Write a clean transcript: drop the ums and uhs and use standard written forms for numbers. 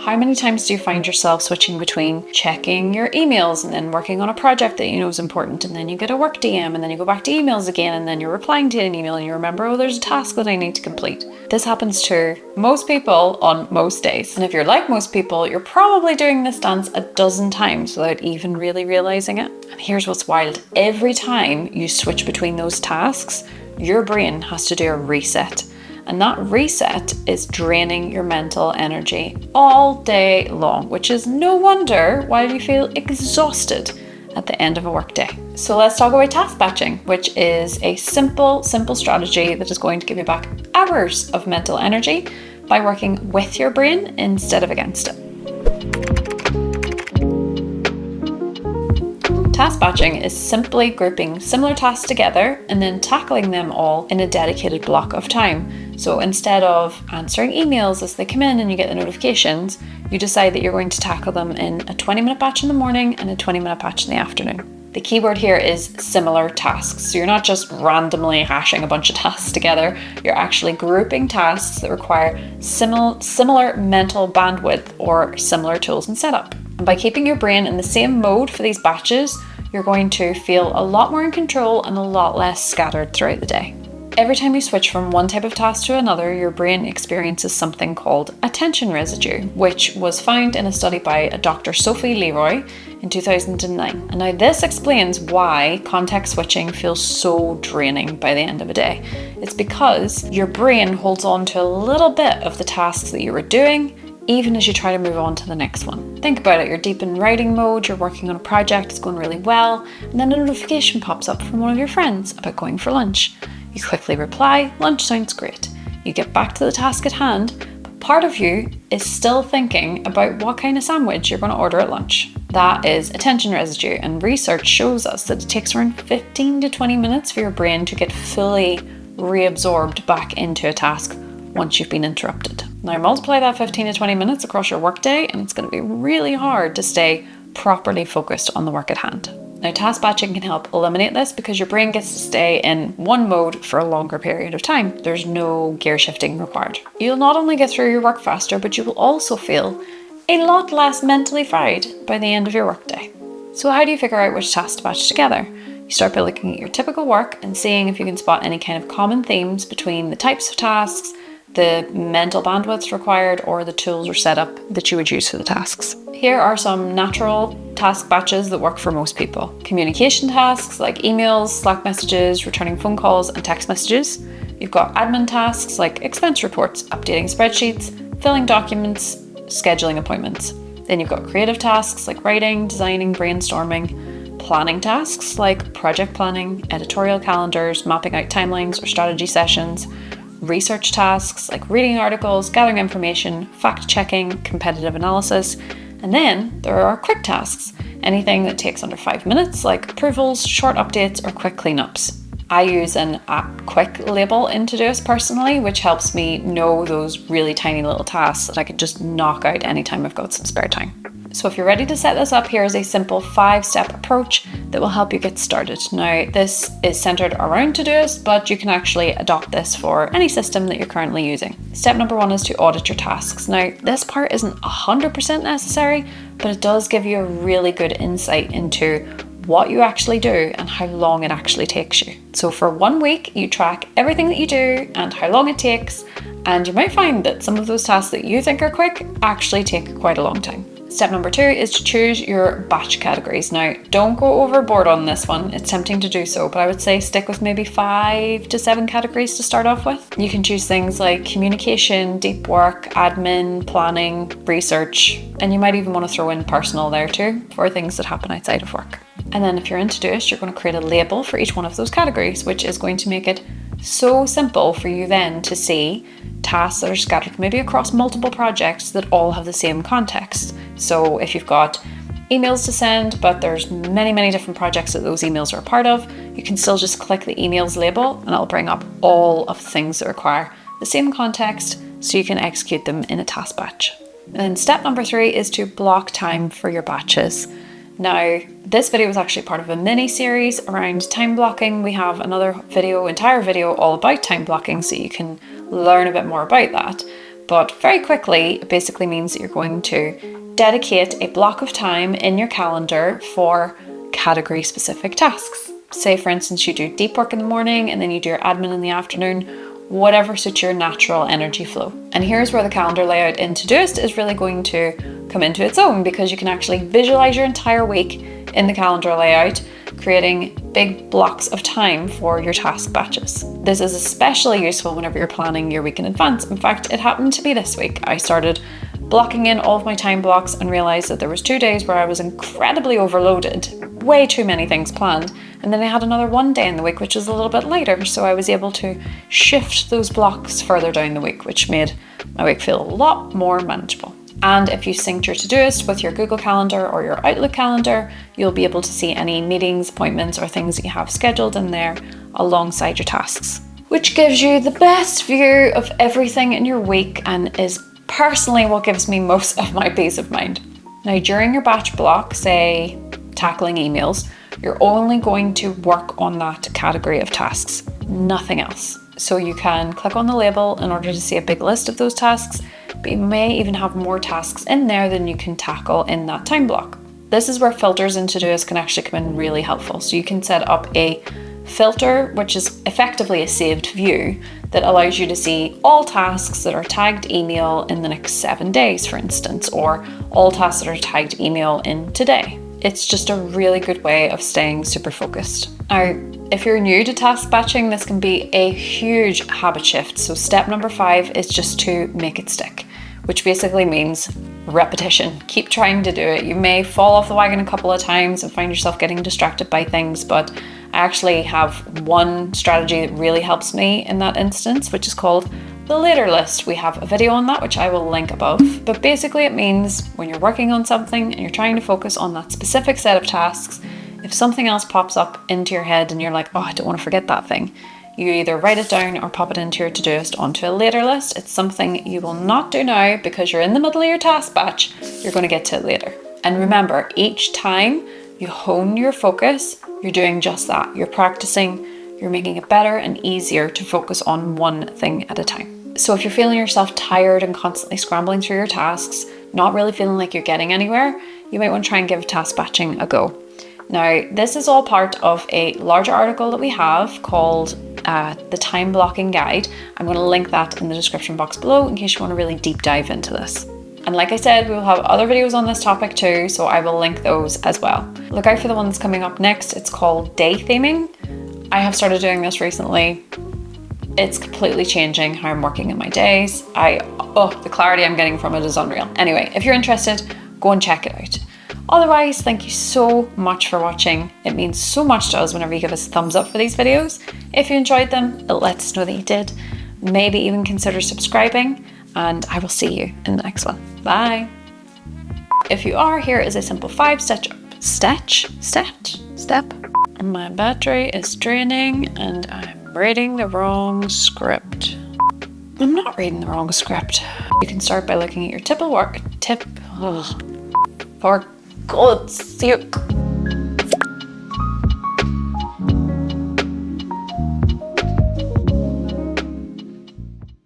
How many times do you find yourself switching between checking your emails and then working on a project that you know is important, and then you get a work DM and then you go back to emails again, and then you're replying to an email and you remember, oh, there's a task that I need to complete. This happens to most people on most days. And if you're like most people, you're probably doing this dance a dozen times without even really realizing it. And here's what's wild. Every time you switch between those tasks, your brain has to do a reset. And that reset is draining your mental energy all day long, which is no wonder why you feel exhausted at the end of a workday. So let's talk about task batching, which is a simple strategy that is going to give you back hours of mental energy by working with your brain instead of against it. Task batching is simply grouping similar tasks together and then tackling them all in a dedicated block of time. So instead of answering emails as they come in and you get the notifications, you decide that you're going to tackle them in a 20-minute batch in the morning and a 20-minute batch in the afternoon. The key word here is similar tasks. So you're not just randomly hashing a bunch of tasks together, you're actually grouping tasks that require similar mental bandwidth or similar tools and setup. And by keeping your brain in the same mode for these batches, you're going to feel a lot more in control and a lot less scattered throughout the day. Every time you switch from one type of task to another, your brain experiences something called attention residue, which was found in a study by a Dr. Sophie Leroy in 2009. And now this explains why context switching feels so draining by the end of a day. It's because your brain holds on to a little bit of the tasks that you were doing, even as you try to move on to the next one. Think about it, you're deep in writing mode, you're working on a project, it's going really well, and then a notification pops up from one of your friends about going for lunch. You quickly reply, lunch sounds great. You get back to the task at hand, but part of you is still thinking about what kind of sandwich you're going to order at lunch. That is attention residue, and research shows us that it takes around 15 to 20 minutes for your brain to get fully reabsorbed back into a task once you've been interrupted. Now multiply that 15 to 20 minutes across your workday and it's going to be really hard to stay properly focused on the work at hand. Now task batching can help eliminate this because your brain gets to stay in one mode for a longer period of time. There's no gear shifting required. You'll not only get through your work faster, but you will also feel a lot less mentally fried by the end of your workday. So how do you figure out which tasks to batch together? You start by looking at your typical work and seeing if you can spot any kind of common themes between the types of tasks, the mental bandwidth required, or the tools or setup that you would use for the tasks. Here are some natural task batches that work for most people. Communication tasks like emails, Slack messages, returning phone calls, and text messages. You've got admin tasks like expense reports, updating spreadsheets, filling documents, scheduling appointments. Then you've got creative tasks like writing, designing, brainstorming, planning tasks like project planning, editorial calendars, mapping out timelines or strategy sessions, research tasks like reading articles, gathering information, fact-checking, competitive analysis. And then there are quick tasks, anything that takes under 5 minutes like approvals, short updates, or quick cleanups. I use an app quick label in Todoist personally, which helps me know those really tiny little tasks that I can just knock out anytime I've got some spare time. So if you're ready to set this up, here is a simple 5-step approach that will help you get started. Now, this is centered around Todoist, but you can actually adopt this for any system that you're currently using. Step number 1 is to audit your tasks. Now, this part isn't 100% necessary, but it does give you a really good insight into what you actually do and how long it actually takes you. So for 1 week, you track everything that you do and how long it takes, and you might find that some of those tasks that you think are quick actually take quite a long time. Step number 2 is to choose your batch categories. Now, don't go overboard on this one. It's tempting to do so, but I would say stick with maybe 5 to 7 categories to start off with. You can choose things like communication, deep work, admin, planning, research, and you might even want to throw in personal there too for things that happen outside of work. And then if you're in Todoist, you're going to create a label for each one of those categories, which is going to make it so simple for you then to see tasks that are scattered maybe across multiple projects that all have the same context. So if you've got emails to send, but there's many different projects that those emails are a part of, you can still just click the emails label and it'll bring up all of the things that require the same context so you can execute them in a task batch. And then step number 3 is to block time for your batches. Now, this video is actually part of a mini series around time blocking. We have another entire video all about time blocking, so you can learn a bit more about that. But very quickly, it basically means that you're going to dedicate a block of time in your calendar for category specific tasks. Say for instance, you do deep work in the morning and then you do your admin in the afternoon, whatever suits your natural energy flow. And here's where the calendar layout in Todoist is really going to come into its own, because you can actually visualize your entire week in the calendar layout, creating big blocks of time for your task batches. This is especially useful whenever you're planning your week in advance. In fact, it happened to be this week. I started blocking in all of my time blocks and realized that there was 2 days where I was incredibly overloaded, way too many things planned. And then I had another 1 day in the week, which was a little bit lighter. So I was able to shift those blocks further down the week, which made my week feel a lot more manageable. And if you synced your Todoist with your Google Calendar or your Outlook calendar, you'll be able to see any meetings, appointments, or things that you have scheduled in there alongside your tasks, which gives you the best view of everything in your week and is personally what gives me most of my peace of mind. Now, during your batch block, say tackling emails, you're only going to work on that category of tasks, nothing else. So you can click on the label in order to see a big list of those tasks, but you may even have more tasks in there than you can tackle in that time block. This is where filters in Todoist can actually come in really helpful. So you can set up a filter, which is effectively a saved view, that allows you to see all tasks that are tagged email in the next 7 days, for instance, or all tasks that are tagged email in today. It's just a really good way of staying super focused. Now, if you're new to task batching, this can be a huge habit shift. So step number 5 is just to make it stick, which basically means repetition. Keep trying to do it. You may fall off the wagon a couple of times and find yourself getting distracted by things, but I actually have one strategy that really helps me in that instance, which is called the later list. We have a video on that, which I will link above. But basically it means when you're working on something and you're trying to focus on that specific set of tasks, if something else pops up into your head and you're like, oh, I don't want to forget that thing, you either write it down or pop it into your Todoist onto a later list. It's something you will not do now because you're in the middle of your task batch. You're going to get to it later. And remember, each time you hone your focus, you're doing just that. You're practicing, you're making it better and easier to focus on one thing at a time. So if you're feeling yourself tired and constantly scrambling through your tasks, not really feeling like you're getting anywhere, you might want to try and give task batching a go. Now, this is all part of a larger article that we have called the Time Blocking Guide. I'm going to link that in the description box below in case you want to really deep dive into this. And like I said, we will have other videos on this topic too, so I will link those as well. Look out for the one that's coming up next. It's called day theming. I have started doing this recently. It's completely changing how I'm working in my days. The clarity I'm getting from it is unreal. Anyway, if you're interested, go and check it out. Otherwise, thank you so much for watching. It means so much to us whenever you give us a thumbs up for these videos. If you enjoyed them, it lets us know that you did. Maybe even consider subscribing, and I will see you in the next one. Bye. If you are, here is a simple 5-step. My battery is draining and I'm reading the wrong script. I'm not reading the wrong script. You can start by looking at your for God's sake.